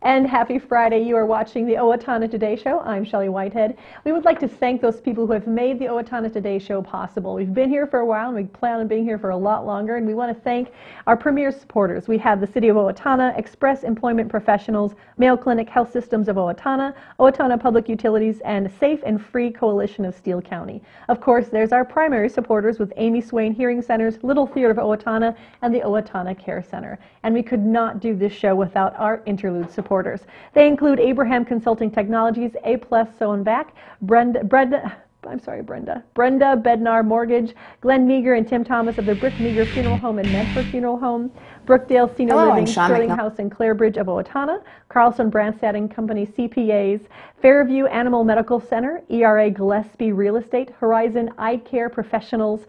And happy Friday. You are watching the Owatonna Today Show. I'm Shelley Whitehead. We would like to thank those people who have made the Owatonna Today Show possible. We've been here for a while and we plan on being here for a lot longer, and we want to thank our premier supporters. We have the City of Owatonna, Express Employment Professionals, Mayo Clinic Health Systems of Owatonna, Owatonna Public Utilities, and Safe and Free Coalition of Steele County. Of course, there's our primary supporters with Amy Swain Hearing Centers, Little Theater of Owatonna, and the Owatonna Care Center. And we could not do this show without our interlude supporters. They include Abraham Consulting Technologies, A Plus Sew and Back, Brenda Bednar Mortgage, Glenn Meager and Tim Thomas of the Brick Meager Funeral Home and Medford Funeral Home, Brookdale Senior Living, Sterling House and Clarebridge of Owatonna, Carlson Branstad and Company CPAs, Fairview Animal Medical Center, ERA Gillespie Real Estate, Horizon Eye Care Professionals,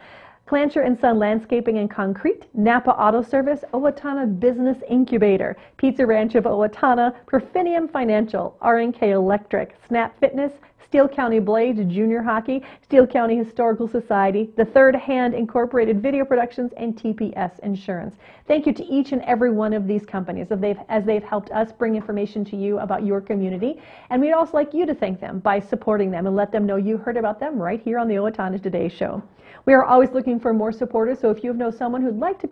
Clancher & Son Landscaping and Concrete, Napa Auto Service, Owatonna Business Incubator, Pizza Ranch of Owatonna, Perfinium Financial, R&K Electric, Snap Fitness, Steele County Blades Junior Hockey, Steele County Historical Society, The Third Hand Incorporated Video Productions, and TPS Insurance. Thank you to each and every one of these companies as they've helped us bring information to you about your community. And we'd also like you to thank them by supporting them and let them know you heard about them right here on the Owatonna Today Show. We are always looking for more supporters, so if you know someone who'd like to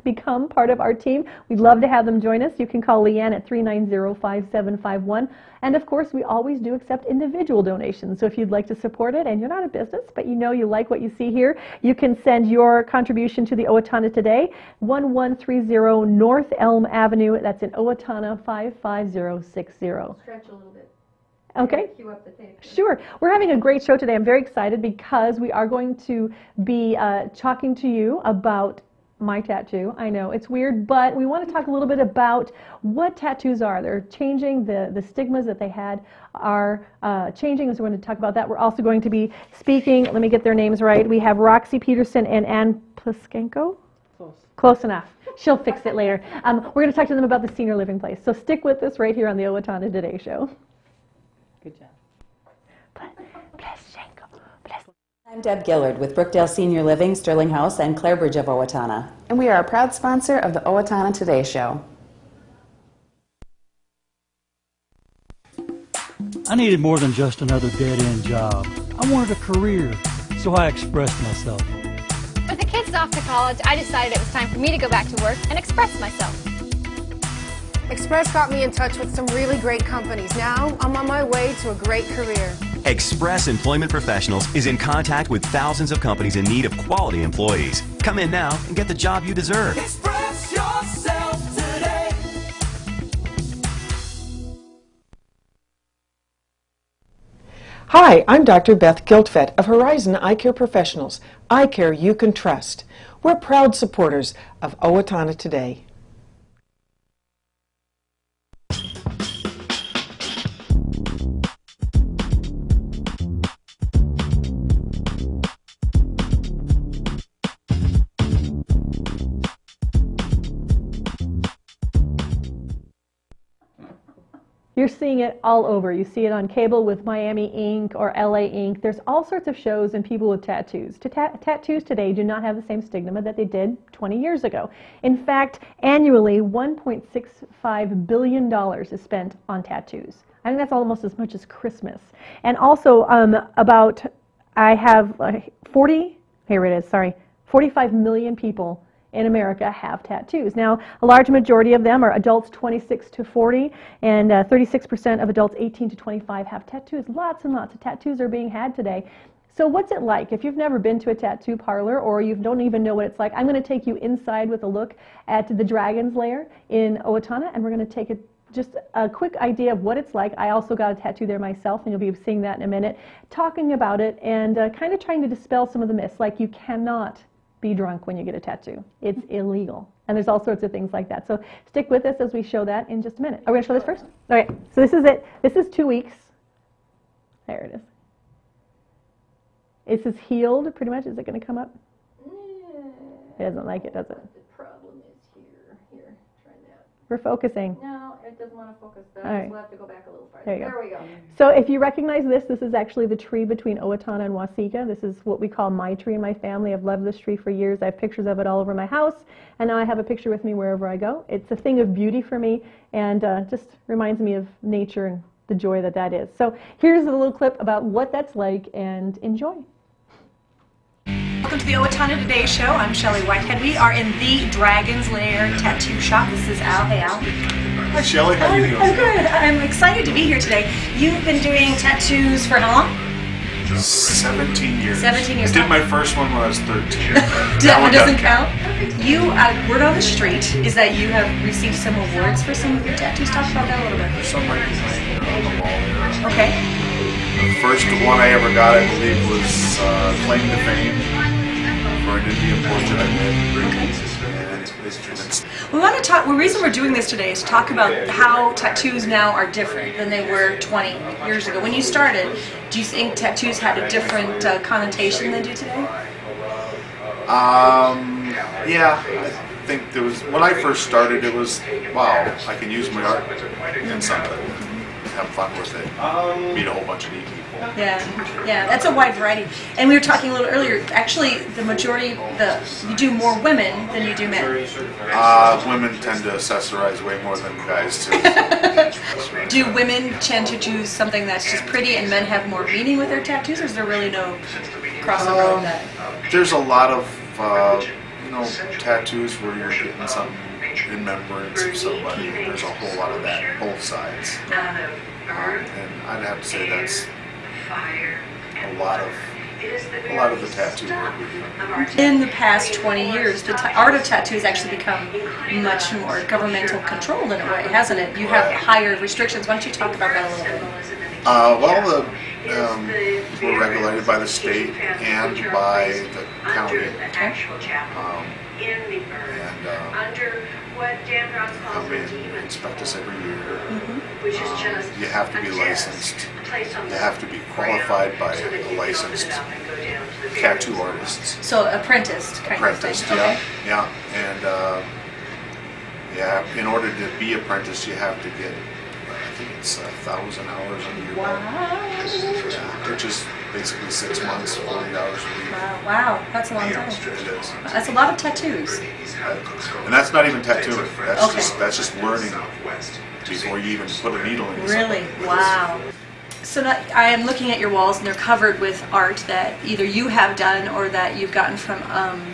become part of our team, we'd love to have them join us. You can call Leanne at 390-5751. And of course, we always do accept individual donations. So if you'd like to support it and you're not a business, but you know you like what you see here, you can send your contribution to the Owatonna Today, 1130 North Elm Avenue. That's in Owatonna 55060. Stretch a little bit. Okay. Cue up the tape. Sure. We're having a great show today. I'm very excited because we are going to be talking to you about my tattoo. I know it's weird, but we want to talk a little bit about what tattoos are. They're changing. The stigmas that they had are changing, so we're going to talk about that. We're also going to be speaking, let me get their names right. We have Roxie Peterson and Ann Pleskonko. Close enough. She'll fix it later. We're going to talk to them about the senior living place. So stick with us right here on the Owatonna Today Show. Good job. I'm Deb Gillard with Brookdale Senior Living, Sterling House, and Clarebridge of Owatonna. And we are a proud sponsor of the Owatonna Today Show. I needed more than just another dead-end job. I wanted a career, so I expressed myself. With the kids off to college, I decided it was time for me to go back to work and express myself. Express got me in touch with some really great companies. Now I'm on my way to a great career. Express Employment Professionals is in contact with thousands of companies in need of quality employees. Come in now and get the job you deserve. Express yourself today. Hi, I'm Dr. Beth Giltfett of Horizon Eye Care Professionals. Eye care you can trust. We're proud supporters of Owatonna Today. You're seeing it all over. You see it on cable with Miami Ink or LA Ink. There's all sorts of shows and people with tattoos. Tattoos today do not have the same stigma that they did 20 years ago. In fact, annually, $1.65 billion is spent on tattoos. I think that's almost as much as Christmas. And also, I have 45 million people in America have tattoos. Now, a large majority of them are adults 26 to 40, and 36% of adults 18 to 25 have tattoos. Lots and lots of tattoos are being had today. So what's it like? If you've never been to a tattoo parlor or you don't even know what it's like, I'm going to take you inside with a look at the Dragon's Lair in Owatonna, and we're going to take just a quick idea of what it's like. I also got a tattoo there myself, and you'll be seeing that in a minute, talking about it and kind of trying to dispel some of the myths, like you cannot be drunk when you get a tattoo. It's illegal. And there's all sorts of things like that. So stick with us as we show that in just a minute. Are we going to show this first? All right. So this is it. This is 2 weeks. There it is. This is healed pretty much. Is it going to come up? It doesn't like it, does it? The problem is here. Here, try that. We're focusing. No, it doesn't want to focus. All right. We'll have to go back a little farther. There you go. There we go. So if you recognize this is actually the tree between Owatonna and Waseca. This is what we call my tree in my family. I've loved this tree for years. I have pictures of it all over my house, and now I have a picture with me wherever I go. It's a thing of beauty for me, and just reminds me of nature and the joy that that is. So here's a little clip about what that's like, and enjoy. Welcome to the Owatonna Today Show. I'm Shelley Whitehead. We are in the Dragon's Lair Tattoo Shop. This is Al. Hey, Al. Hi, Shelley. How are you doing? I'm good. I'm excited to be here today. You've been doing tattoos for how long? 17 years. 17 years. I did my first one when I was 13. That one doesn't count? You, word on the street is that you have received some awards for some of your tattoos. Talk about that a little bit. Some right behind the wall there. Okay. The first one I ever got, I believe, was Claim to Fame for an Indian portrait I made. We want to talk, the reason we're doing this today is to talk about how tattoos now are different than they were 20 years ago. When you started, do you think tattoos had a different connotation than they do today? Yeah, I think there was, when I first started, it was, wow, I can use my art in something, have fun with it, meet a whole bunch of neat people. Yeah, that's a wide variety. And we were talking a little earlier, actually the majority, you do more women than you do men. Women tend to accessorize way more than guys do. Do women tend to choose something that's just pretty and men have more meaning with their tattoos, or is there really no crossover with that? There's a lot of, tattoos where you're getting something in remembrance of somebody. There's a whole lot of that, both sides. And I'd have to say that's a lot of the tattoo work we do. In the past 20 years, the art of tattoo has actually become much more governmental controlled in a way, hasn't it? You have higher restrictions. Why don't you talk about that a little bit? We're regulated by the state and by the county. Come in and inspect us every year. You have to be licensed. You have to be qualified by a licensed tattoo artist. So apprenticed kind of thing. Yeah, yeah. And in order to be apprenticed, you have to get, I think it's 1,000 hours under your belt. Yeah, which is basically 6 months, 40 hours a week. Wow, that's a long time. It is. That's a lot of tattoos. And that's not even tattooing. That's just learning before you even put a needle in. Really? Wow. So I am looking at your walls, and they're covered with art that either you have done or that you've gotten from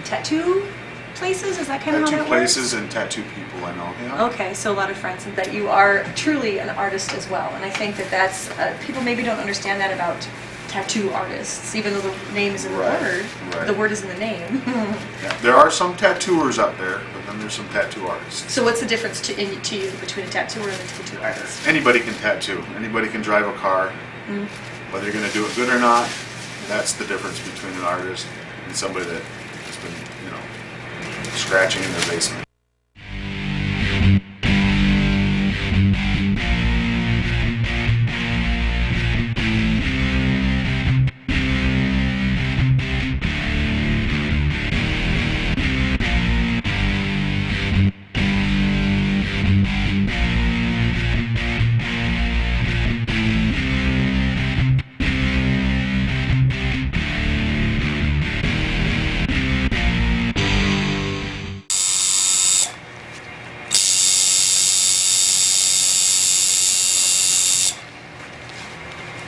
tattoo places. Is that kind of how that works? Tattoo places and tattoo people, I know. Yeah. Okay, so a lot of friends, and that you are truly an artist as well. And I think that that's people maybe don't understand that about tattoo artists, even though the name is in the word. Right. The word is in the name. Yeah. There are some tattooers out there, but then there's some tattoo artists. So what's the difference to you between a tattooer and a tattoo artist? Anybody can tattoo. Anybody can drive a car. Whether you're going to do it good or not, that's the difference between an artist and somebody that has been, scratching in their basement.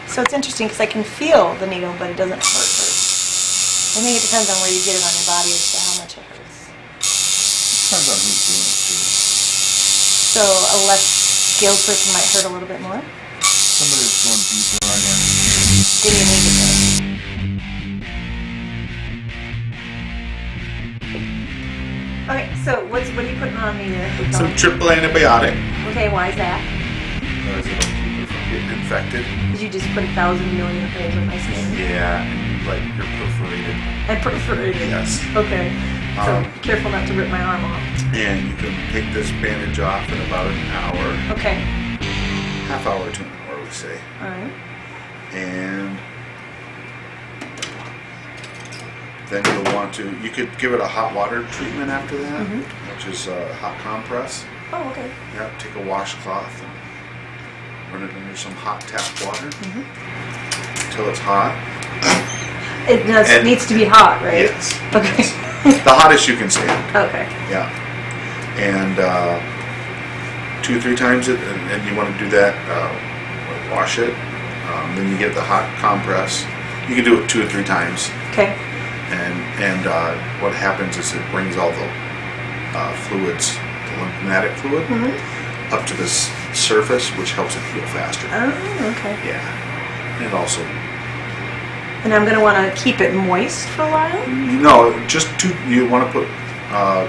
So it's interesting because I can feel the needle, but it doesn't hurt. I think it depends on where you get it on your body as to how much it hurts. Depends on who's doing it too. So a less skilled person might hurt a little bit more? Somebody that's going deeper on you. Then you need it. Okay, so what are you putting on me there? Some triple antibiotic. Okay, why is that? Because it'll keep it from getting infected. Did you just put 1,000 million holes in my skin? Yeah, and you're perforated. I'm perforated? Yes. Okay. So be careful not to rip my arm off. And you can take this bandage off in about an hour. Okay. Half hour to an hour, we say. Alright. And then you'll want to, you could give it a hot water treatment after that, which is a hot compress. Oh, okay. Yeah, take a washcloth and run it under some hot tap water until it's hot. It needs to be hot, right? Yes. Okay. Yes. The hottest you can stand. Okay. Yeah. And 2 or 3 times it, and you want to do that, wash it. Then you get the hot compress. You can do it 2 or 3 times. Okay. And what happens is it brings all the fluids, the lymphatic fluid, up to this surface, which helps it heal faster. Oh, okay. Yeah. And it also... And I'm going to want to keep it moist for a while? No, just 2, you want to put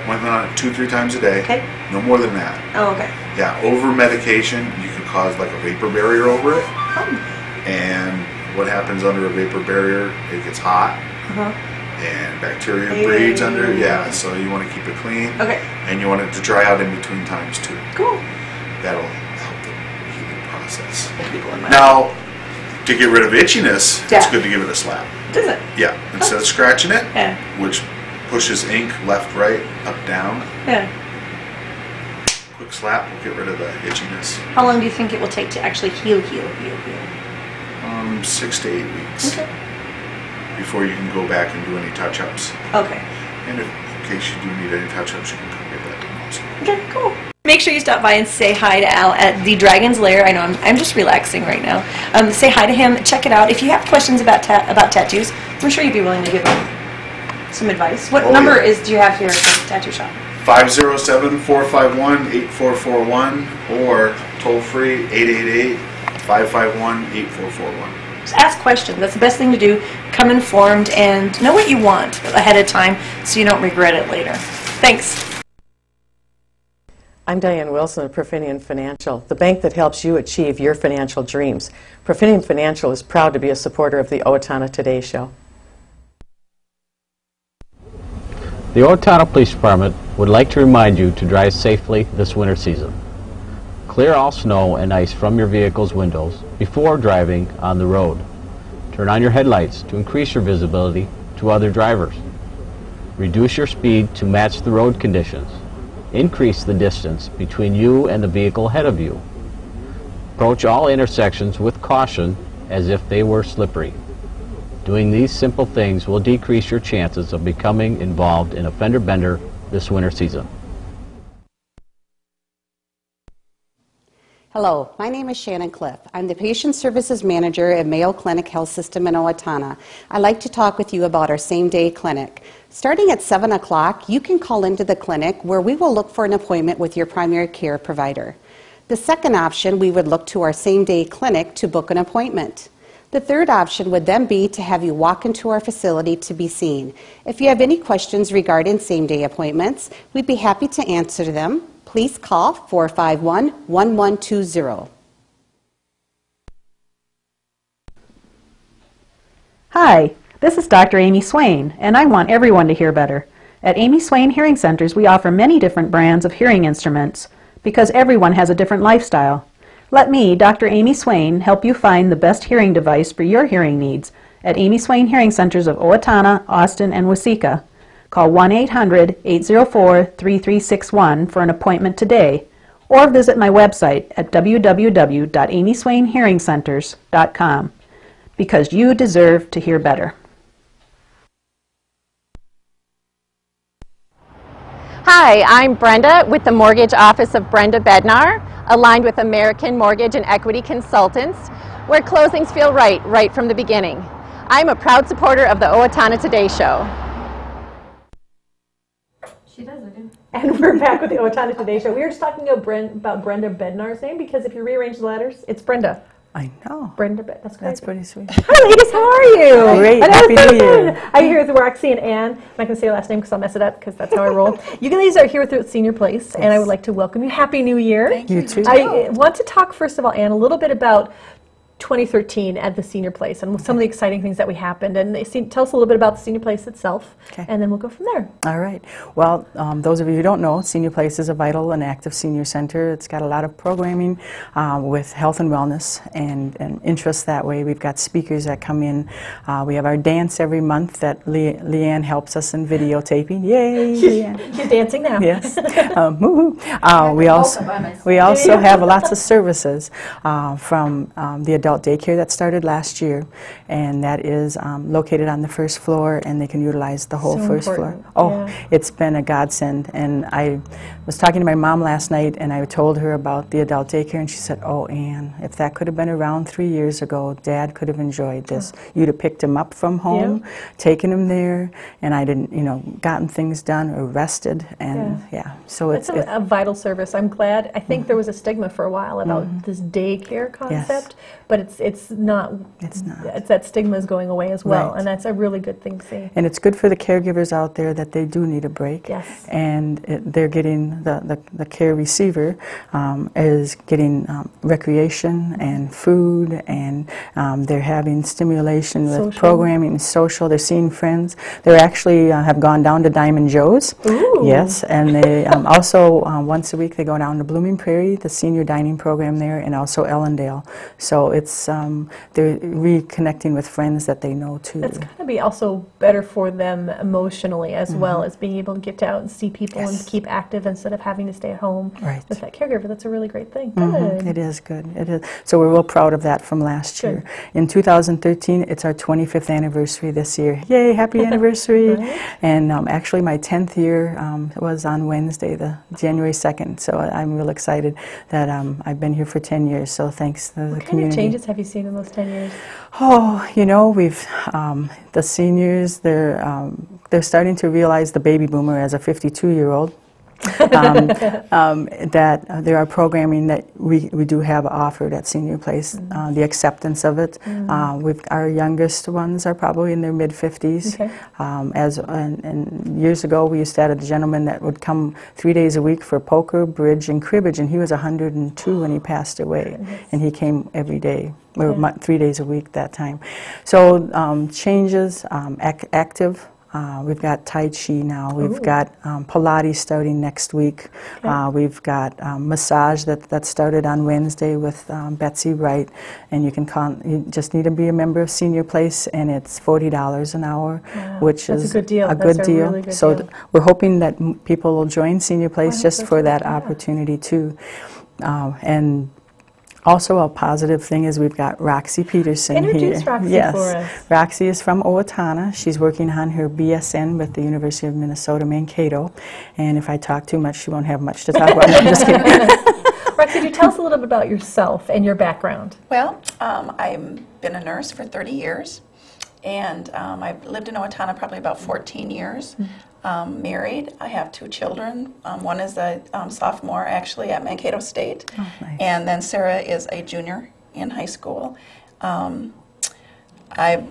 ointment on it 2 or 3 times a day. Okay. No more than that. Oh, okay. Yeah, over medication, you can cause like a vapor barrier over it. Oh. And what happens under a vapor barrier, it gets hot. And bacteria breeds under it. Yeah, so you want to keep it clean. Okay. And you want it to dry out in between times too. Cool. That'll help the healing process. Now, to get rid of itchiness, it's good to give it a slap. Does it? Yeah. Instead of scratching it, yeah, which pushes ink left, right, up, down. Yeah. Quick slap will get rid of the itchiness. How long do you think it will take to actually heal? 6 to 8 weeks. Okay. Before you can go back and do any touch-ups. Okay. And if, in case you do need any touch-ups, you can come get that done also. Okay, cool. Make sure you stop by and say hi to Al at the Dragon's Lair. I know I'm just relaxing right now. Say hi to him. Check it out. If you have questions about tattoos, I'm sure you'd be willing to give him some advice. What number do you have here for the tattoo shop? 507-451-8441 or toll free 888-551-8441. Just ask questions. That's the best thing to do. Come informed and know what you want ahead of time so you don't regret it later. Thanks. I'm Diane Wilson of Profinium Financial, the bank that helps you achieve your financial dreams. Profinium Financial is proud to be a supporter of the Owatonna Today Show. The Owatonna Police Department would like to remind you to drive safely this winter season. Clear all snow and ice from your vehicle's windows before driving on the road. Turn on your headlights to increase your visibility to other drivers. Reduce your speed to match the road conditions. Increase the distance between you and the vehicle ahead of you. Approach all intersections with caution as if they were slippery. Doing these simple things will decrease your chances of becoming involved in a fender bender this winter season. Hello, my name is Shannon Cliff. I'm the Patient Services Manager at Mayo Clinic Health System in Owatonna. I'd like to talk with you about our same-day clinic. Starting at 7 o'clock, you can call into the clinic where we will look for an appointment with your primary care provider. The second option, we would look to our same-day clinic to book an appointment. The third option would then be to have you walk into our facility to be seen. If you have any questions regarding same-day appointments, we'd be happy to answer them. Please call 451-1120. Hi, this is Dr. Amy Swain, and I want everyone to hear better. At Amy Swain Hearing Centers, we offer many different brands of hearing instruments because everyone has a different lifestyle. Let me, Dr. Amy Swain, help you find the best hearing device for your hearing needs at Amy Swain Hearing Centers of Owatonna, Austin, and Waseca. Call 1-800-804-3361 for an appointment today, or visit my website at www.amyswainhearingcenters.com, because you deserve to hear better. Hi, I'm Brenda with the Mortgage Office of Brenda Bednar, aligned with American Mortgage and Equity Consultants, where closings feel right from the beginning. I'm a proud supporter of the Owatonna Today Show. She does, I do. And we're back with the Owatonna Today Show. We were just talking about Brenda Bednar's name because if you rearrange the letters, it's Brenda. I know. Brenda Bednar. That's great. That's pretty sweet. Hi, ladies. How are you? Great. Happy New Year. I'm here with Roxie and Ann. I'm not going to say your last name because I'll mess it up because that's how I roll. You ladies are here with SeniorPlace, and I would like to welcome you. Happy New Year. Thank you. You too. I want to talk, first of all, Ann, a little bit about 2013 at the SeniorPlace and some of the exciting things that we happened. And tell us a little bit about the SeniorPlace itself, and then we'll go from there. All right. Well, those of you who don't know, SeniorPlace is a vital and active senior center. It's got a lot of programming with health and wellness and interests that way. We've got speakers that come in. We have our dance every month that Leanne helps us in videotaping. Yay! Leanne. She's dancing now. Yes. We also have lots of services from the adult daycare that started last year, and that is located on the first floor, and they can utilize the whole first floor. Oh, it's been a godsend. And I was talking to my mom last night, and I told her about the adult daycare, and she said, "Oh, Ann, if that could have been around 3 years ago, Dad could have enjoyed this. You'd have picked him up from home, taken him there, and I didn't, gotten things done or rested." And so it's a vital service. I'm glad. I think there was a stigma for a while about this daycare concept, but it's not. It's that stigma is going away as well, and that's a really good thing to see. And it's good for the caregivers out there that they do need a break. Yes. And they're getting the care receiver is getting recreation and food, and they're having stimulation with programming and social. They're seeing friends. They actually have gone down to Diamond Joe's. Ooh. Yes, and they also once a week they go down to Blooming Prairie, the senior dining program there, and also Ellendale. So it's they're reconnecting with friends that they know too. It's going to be also better for them emotionally as well as being able to get out and see people and keep active instead of having to stay at home with that caregiver. That's a really great thing. Good. It is good. It is. So we're real proud of that from last year. In 2013, it's our 25th anniversary this year. Yay! Happy anniversary! And actually, my 10th year was on Wednesday, the January 2nd. So I'm real excited that I've been here for 10 years. So thanks to the community. What kind of changes have you seen in those 10 years? Oh, we've the seniors. They're starting to realize the baby boomer as a 52-year-old. That there are programming that we do have offered at SeniorPlace, the acceptance of it. Our youngest ones are probably in their mid-50s. And years ago, we used to have a gentleman that would come 3 days a week for poker, bridge, and cribbage, and he was 102 when he passed away, and he came every day. We were 3 days a week that time. So changes, active. We've got Tai Chi now. We've got Pilates starting next week. We've got massage that started on Wednesday with Betsy Wright, and you just need to be a member of SeniorPlace, and it's $40 an hour, which is a good deal. Really good deal. We're hoping that people will join SeniorPlace just for that opportunity too, and. Also, a positive thing is we've got Roxie Peterson here. Introduce Roxie for us. Roxie is from Owatonna. She's working on her BSN with the University of Minnesota Mankato. And if I talk too much, she won't have much to talk about. I'm just kidding. Roxie, could you tell us a little bit about yourself and your background? Well, I've been a nurse for 30 years. And I've lived in Owatonna probably about 14 years. Married. I have 2 children. One is a sophomore actually at Mankato State. Oh, nice. And then Sarah is a junior in high school. I've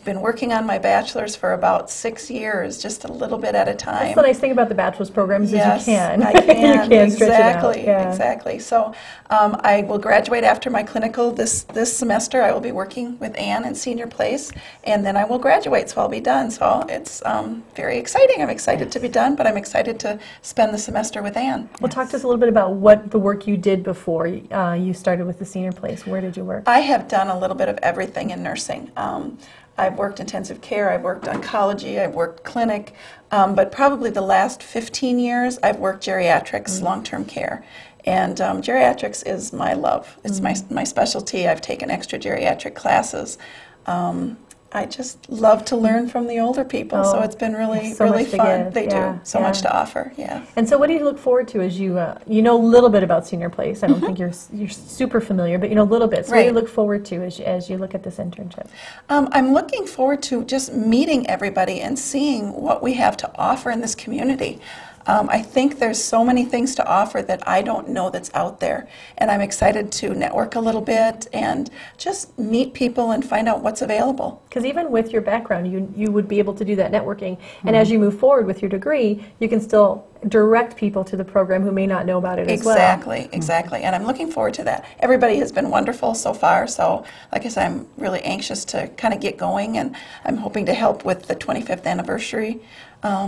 been working on my bachelor's for about 6 years, just a little bit at a time. That's the nice thing about the bachelor's programs is you can. I can. You can stretch Exactly. it out. Exactly. So I will graduate after my clinical this semester. I will be working with Ann in SeniorPlace, and then I will graduate, so I'll be done. So it's very exciting. I'm excited to be done, but I'm excited to spend the semester with Ann. Well, talk to us a little bit about what the work you did before you started with the SeniorPlace. Where did you work? I have done a little bit of everything in nursing. I've worked intensive care, I've worked oncology, I've worked clinic, but probably the last 15 years I've worked geriatrics, long-term care. And geriatrics is my love. It's my specialty. I've taken extra geriatric classes. I just love to learn from the older people, so it's been really fun. They do so much to offer, And so what do you look forward to as you know a little bit about SeniorPlace? I don't think you're super familiar, but you know a little bit. So what do you look forward to as you look at this internship? I'm looking forward to just meeting everybody and seeing what we have to offer in this community. I think there's so many things to offer that I don't know that's out there, and I'm excited to network a little bit and just meet people and find out what's available. Because even with your background, you would be able to do that networking, and as you move forward with your degree, you can still direct people to the program who may not know about it as well. Exactly, and I'm looking forward to that. Everybody has been wonderful so far, so like I said, I'm really anxious to kind of get going, and I'm hoping to help with the 25th anniversary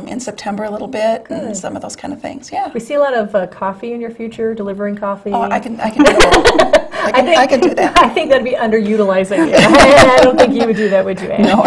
in September a little bit, and some of those kind of things. Yeah. We see a lot of coffee in your future, delivering coffee. Oh, I can do that. I can do that. I think that'd be underutilizing you. I don't think you would do that, would you, Anne? No.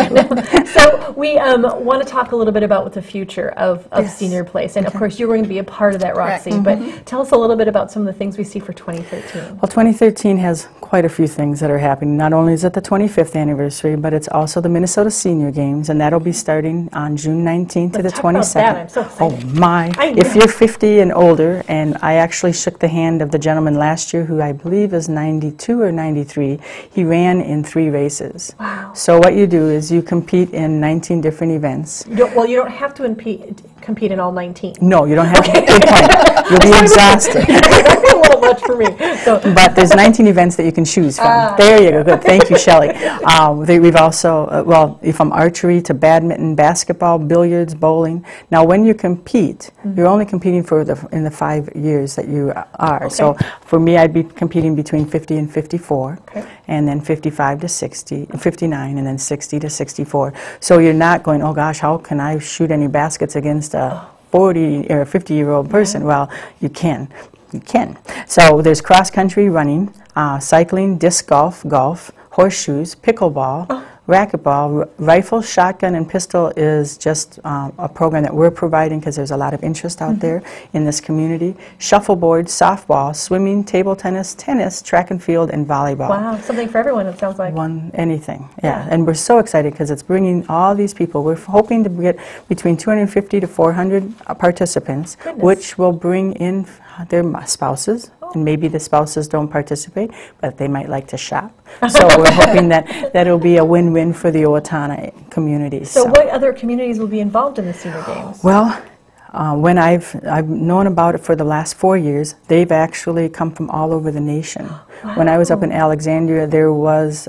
So we want to talk a little bit about what the future of SeniorPlace, and of course you're going to be a part of that, Roxie. But tell us a little bit about some of the things we see for 2013. Well, 2013 has quite a few things that are happening. Not only is it the 25th anniversary, but it's also the Minnesota Senior Games, and that'll be starting on June 19th to the 22nd. I'm so excited. Oh my! If you're 50 and older, and I actually shook the hand of the gentleman last year who I believe is 92 or 93. He ran in 3 races. Wow! So what you do is you compete in 19 different events. You don't have to compete in all 19. No, you don't have to. Good point. You'll be exhausted. That'd be a little much for me. So. But there's 19 events that you can choose from. There you go. Good. Thank you, Shelley. We've also, from archery to badminton, basketball, billiards, bowling. Now, when you compete, you're only competing in the 5 years that you are. Okay. So for me, I'd be competing between 50 and 54, and then 55 to 60, 59, and then 60 to 64. So you're not going, oh gosh, how can I shoot any baskets against a 40 or 50-year-old person? Well, you can. You can. So there's cross-country running, cycling, disc golf, horseshoes, pickleball, racquetball, rifle, shotgun, and pistol is just a program that we're providing because there's a lot of interest out there in this community. Shuffleboard, softball, swimming, table tennis, track and field, and volleyball. Wow, something for everyone, it sounds like. Anything, yeah. And we're so excited because it's bringing all these people. We're hoping to get between 250 to 400 participants, which will bring in their spouses, and maybe the spouses don't participate, but they might like to shop. So we're hoping that it'll be a win-win for the Owatonna community. So what other communities will be involved in the Senior Games? Well, when I've known about it for the last 4 years, they've actually come from all over the nation. Wow. When I was up in Alexandria, there was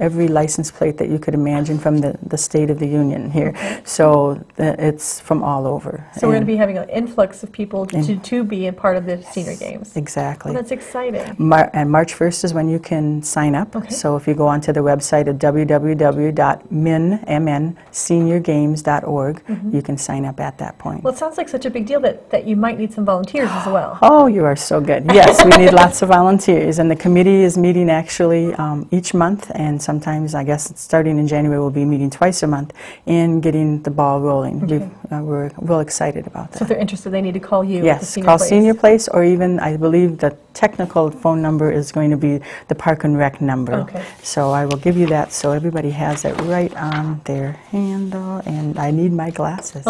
every license plate that you could imagine from the state of the union here. Okay. So it's from all over. So we're going to be having an influx of people to be a part of the Senior Games. Exactly. Well, that's exciting. And March 1st is when you can sign up. Okay. So if you go onto the website at www.minseniorgames.org, you can sign up at that point. Well, it sounds like such a big deal that you might need some volunteers as well. Oh, you are so good. Yes, we need lots of volunteers, and the committee is meeting actually each month, and sometimes, I guess starting in January, we'll be meeting twice a month in getting the ball rolling. Okay. We're real excited about that. So if they're interested, they need to call you. Yes, call SeniorPlace, or even, I believe the technical phone number is going to be the Park and Rec number. Okay. So I will give you that so everybody has it right on their handle, and I need my glasses.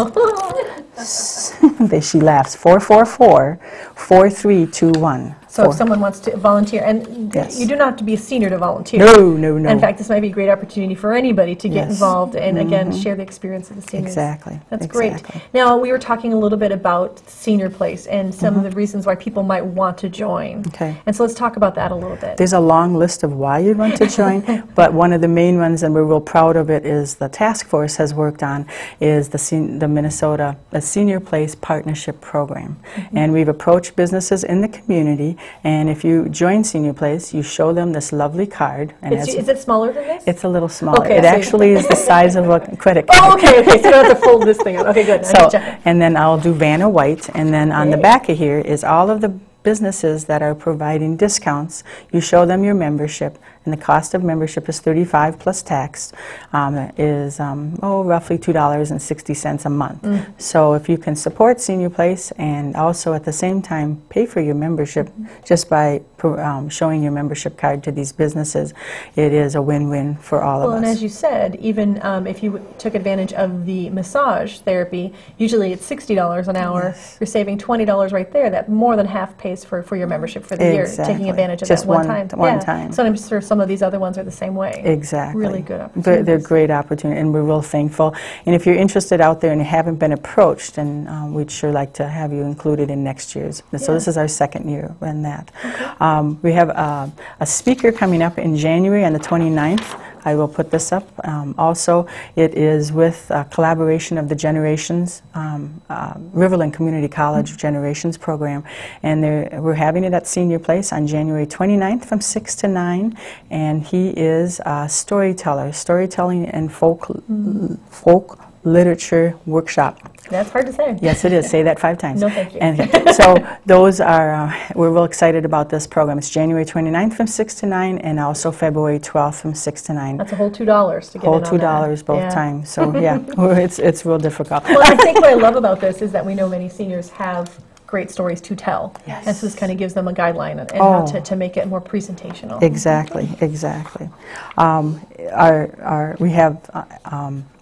She laughs. 444-4321. So if someone wants to volunteer, and you do not have to be a senior to volunteer. No. In fact, this might be a great opportunity for anybody to get involved and, again, share the experience of the seniors. Exactly. That's great. Now, we were talking a little bit about SeniorPlace and some of the reasons why people might want to join. Okay. And so let's talk about that a little bit. There's a long list of why you'd want to join, but one of the main ones, and we're real proud of it, is the task force has worked on, is the Minnesota SeniorPlace Partnership Program. And we've approached businesses in the community, and if you join SeniorPlace, you show them this lovely card. And is it smaller than this? It's a little smaller. Okay, it actually is the size of a credit card. Oh, okay, so you don't have to fold this thing out. Okay, good. So, and then I'll do Vanna White, and then on the back of here is all of the businesses that are providing discounts. You show them your membership, and the cost of membership is $35 plus tax, is roughly $2.60 a month. So if you can support SeniorPlace and also at the same time pay for your membership just by showing your membership card to these businesses, it is a win-win for all of us. Well, and as you said, even if you took advantage of the massage therapy, usually it's $60 an hour. Yes. You're saving $20 right there. That more than half pays for your membership for the year, taking advantage of just that one time. One time. So I'm sure some some of these other ones are the same way. Exactly. Really good opportunities. They're great opportunities, and we're real thankful. And if you're interested out there and you haven't been approached, then we'd sure like to have you included in next year's. So this is our second year in that. Okay. We have a speaker coming up in January on the 29th. I will put this up. Also, it is with collaboration of the Generations, Riverland Community College Generations program. And we're having it at Senior Place on January 29th from 6 to 9. And he is a storyteller, storytelling and folk literature workshop. That's hard to say. Yes, it is. Say that 5 times. No, thank you. And so those are, we're real excited about this program. It's January 29th from 6 to 9 and also February 12th from 6 to 9. That's a whole $2 to get whole in on $2 both times. So yeah, it's real difficult. Well, I think what I love about this is that we know many seniors have great stories to tell. Yes. And so this kind of gives them a guideline and how to make it more presentational. Exactly, exactly. We have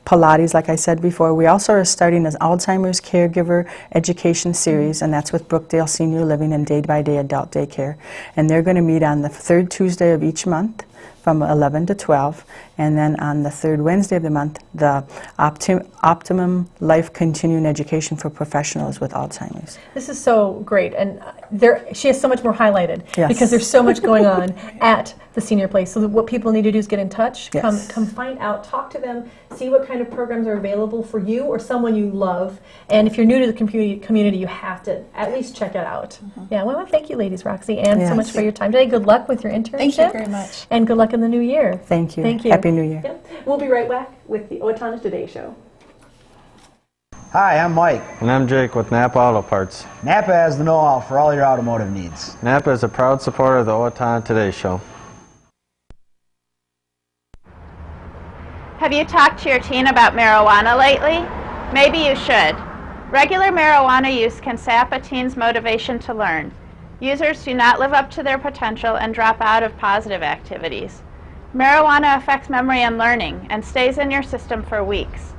Pilates, like I said before. We also are starting an Alzheimer's Caregiver Education Series, and that's with Brookdale Senior Living and Day by Day Adult Daycare. And they're going to meet on the 3rd Tuesday of each month from 11 to 12, and then on the 3rd Wednesday of the month, the Optimum Life Continuing Education for Professionals with Alzheimer's. This is so great, and she has so much more highlighted because there's so much going on at the Senior Place. So what people need to do is get in touch, come find out, talk to them, see what kind of programs are available for you or someone you love. And if you're new to the community, you have to at least check it out. Yeah, well, thank you, ladies, Roxie, and so much for your time today. Good luck with your internship. Thank you very much. And good luck in the new year. Thank you. Thank you. Happy New Year. Yeah. We'll be right back with the Owatonna Today Show. Hi, I'm Mike. And I'm Jake with Napa Auto Parts. Napa has the know-how for all your automotive needs. Napa is a proud supporter of the Owatonna Today Show. Have you talked to your teen about marijuana lately? Maybe you should. Regular marijuana use can sap a teen's motivation to learn. Users do not live up to their potential and drop out of positive activities. Marijuana affects memory and learning and stays in your system for weeks.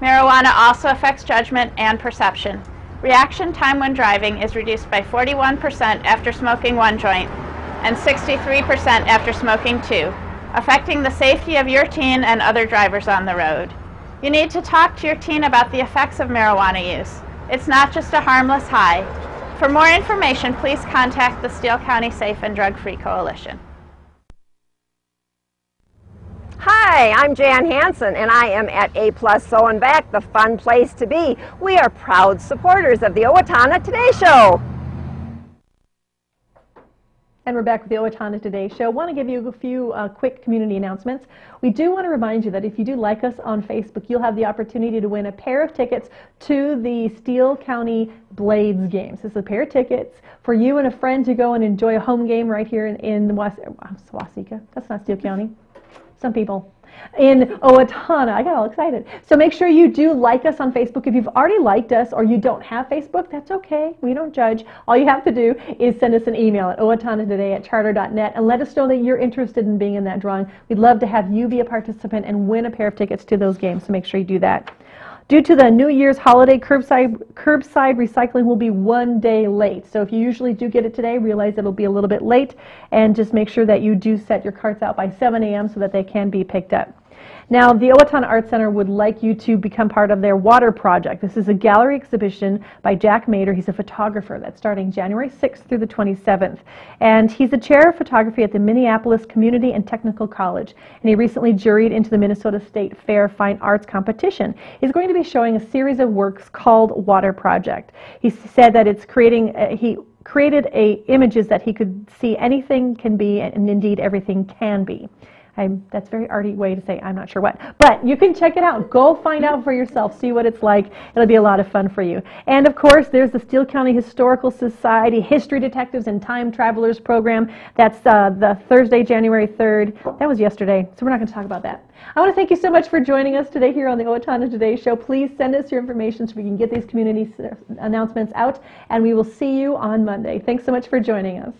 Marijuana also affects judgment and perception. Reaction time when driving is reduced by 41% after smoking 1 joint and 63% after smoking 2, affecting the safety of your teen and other drivers on the road. You need to talk to your teen about the effects of marijuana use. It's not just a harmless high. For more information, please contact the Steele County Safe and Drug-Free Coalition. Hi, I'm Jan Hansen, and I am at A+ So and Back, the fun place to be. We are proud supporters of the Owatonna Today Show. And we're back with the Owatonna Today Show. I want to give you a few quick community announcements. We do want to remind you that if you do like us on Facebook, you'll have the opportunity to win a pair of tickets to the Steele County Blades games. This is a pair of tickets for you and a friend to go and enjoy a home game right here in Waseca. That's not Steele County. Some people. In Owatonna. I got all excited. So make sure you do like us on Facebook. If you've already liked us or you don't have Facebook, that's okay. We don't judge. All you have to do is send us an email at owatonatoday@charter.net and let us know that you're interested in being in that drawing. We'd love to have you be a participant and win a pair of tickets to those games, so make sure you do that. Due to the New Year's holiday, curbside recycling will be 1 day late. So if you usually do get it today, realize it'll be a little bit late, and just make sure that you do set your carts out by 7 a.m. so that they can be picked up. Now, the Owatonna Art Center would like you to become part of their water project. This is a gallery exhibition by Jack Mader. He's a photographer that's starting January 6th through the 27th. And he's the chair of photography at the Minneapolis Community and Technical College. And he recently juried into the Minnesota State Fair Fine Arts Competition. He's going to be showing a series of works called Water Project. He said that it's he created images that he could see anything can be, and indeed everything can be. That's a very arty way to say I'm not sure what. But you can check it out. Go find out for yourself. See what it's like. It'll be a lot of fun for you. And, of course, there's the Steele County Historical Society History Detectives and Time Travelers program. That's the Thursday, January 3rd. That was yesterday, so we're not going to talk about that. I want to thank you so much for joining us today here on the Owatonna Today Show. Please send us your information so we can get these community announcements out, and we will see you on Monday. Thanks so much for joining us.